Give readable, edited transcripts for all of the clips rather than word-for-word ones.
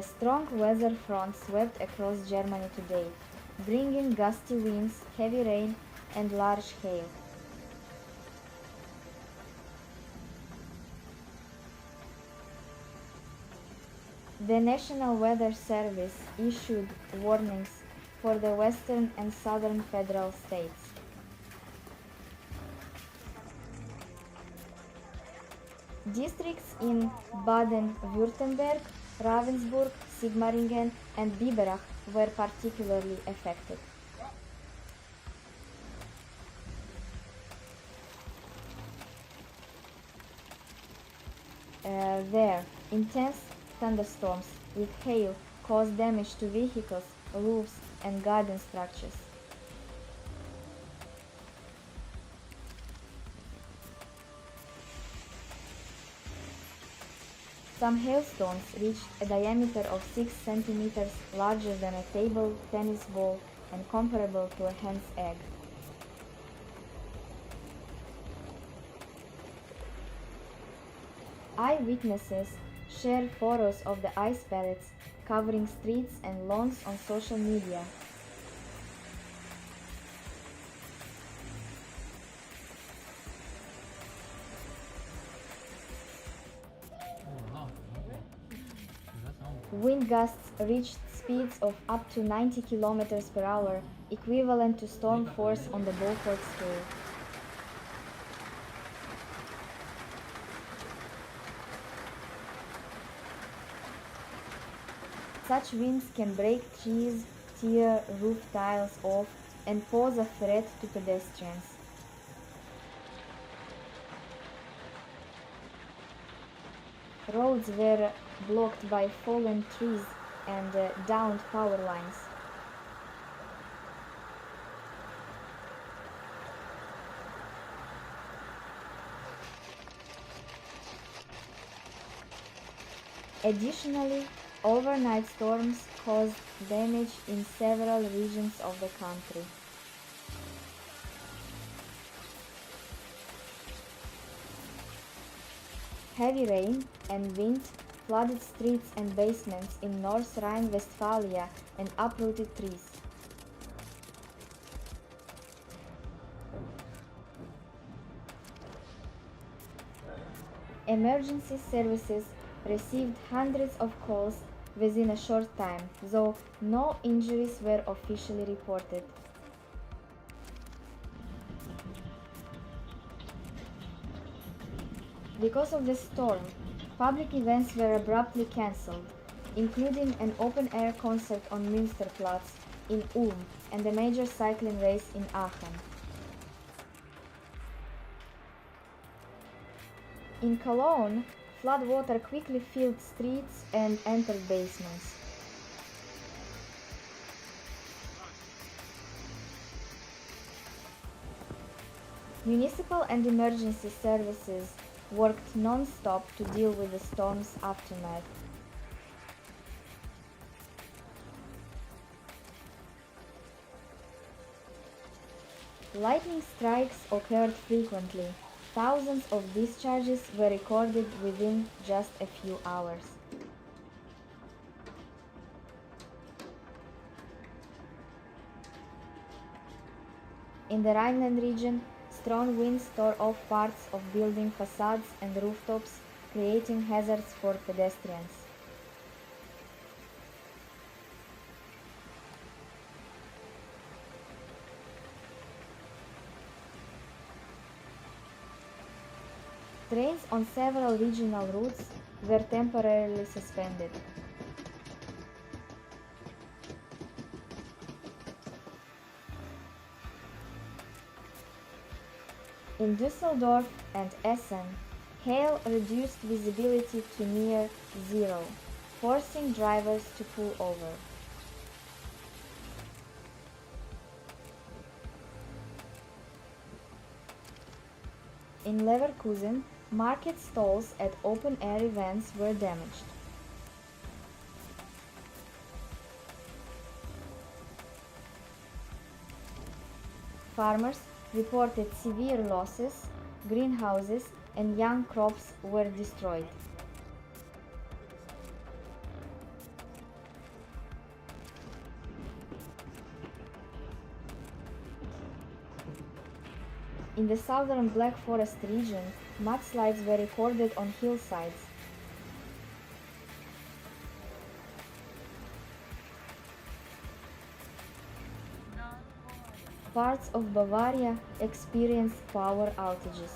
A strong weather front swept across Germany today, bringing gusty winds, heavy rain, and large hail. The National Weather Service issued warnings for the western and southern federal states. Districts in Baden-Württemberg, Ravensburg, Sigmaringen, and Biberach were particularly affected. There, intense thunderstorms with hail caused damage to vehicles, roofs, and garden structures. Some hailstones reached a diameter of 6 centimeters, larger than a table tennis ball and comparable to a hen's egg. Eyewitnesses share photos of the ice pellets covering streets and lawns on social media. Wind gusts reached speeds of up to 90 kilometers per hour, equivalent to storm force on the Beaufort scale. Such winds can break trees, tear roof tiles off, and pose a threat to pedestrians. Roads were blocked by fallen trees and downed power lines. Additionally, overnight storms caused damage in several regions of the country. Heavy rain and wind flooded streets and basements in North Rhine-Westphalia and uprooted trees. Emergency services received hundreds of calls within a short time, though no injuries were officially reported. Because of the storm, public events were abruptly cancelled, including an open-air concert on Münsterplatz in Ulm and a major cycling race in Aachen. In Cologne, floodwater quickly filled streets and entered basements. Municipal and emergency services worked non-stop to deal with the storm's aftermath. Lightning strikes occurred frequently. Thousands of discharges were recorded within just a few hours. In the Rhineland region, strong winds tore off parts of building facades and rooftops, creating hazards for pedestrians. Trains on several regional routes were temporarily suspended. In Düsseldorf and Essen, hail reduced visibility to near zero, forcing drivers to pull over. In Leverkusen, market stalls at open-air events were damaged. Farmers reported severe losses, greenhouses and young crops were destroyed. In the southern Black Forest region, mudslides were recorded on hillsides. Parts of Bavaria experienced power outages.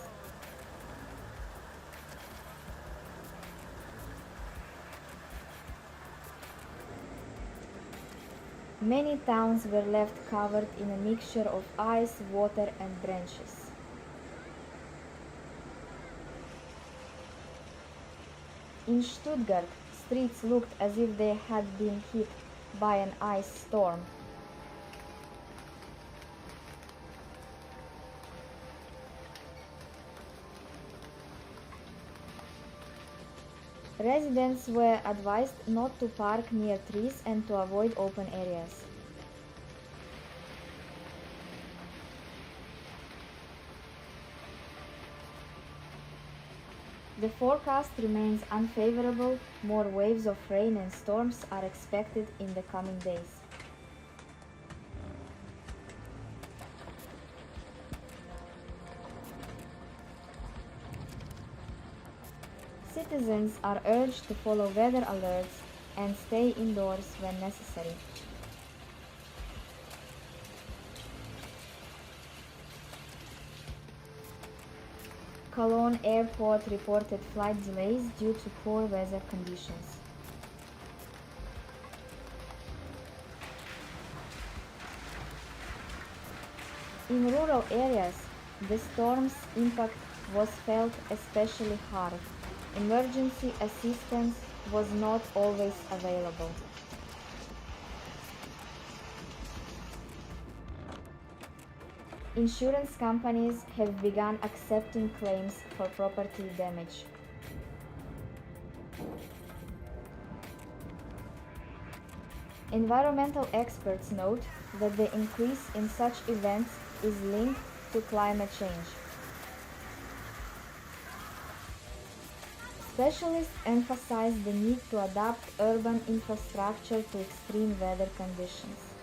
Many towns were left covered in a mixture of ice, water, and branches. In Stuttgart, streets looked as if they had been hit by an ice storm. Residents were advised not to park near trees and to avoid open areas. The forecast remains unfavorable. More waves of rain and storms are expected in the coming days. Citizens are urged to follow weather alerts and stay indoors when necessary. Cologne Airport reported flight delays due to poor weather conditions. In rural areas, the storm's impact was felt especially hard. Emergency assistance was not always available. Insurance companies have begun accepting claims for property damage. Environmental experts note that the increase in such events is linked to climate change. Specialists emphasize the need to adapt urban infrastructure to extreme weather conditions.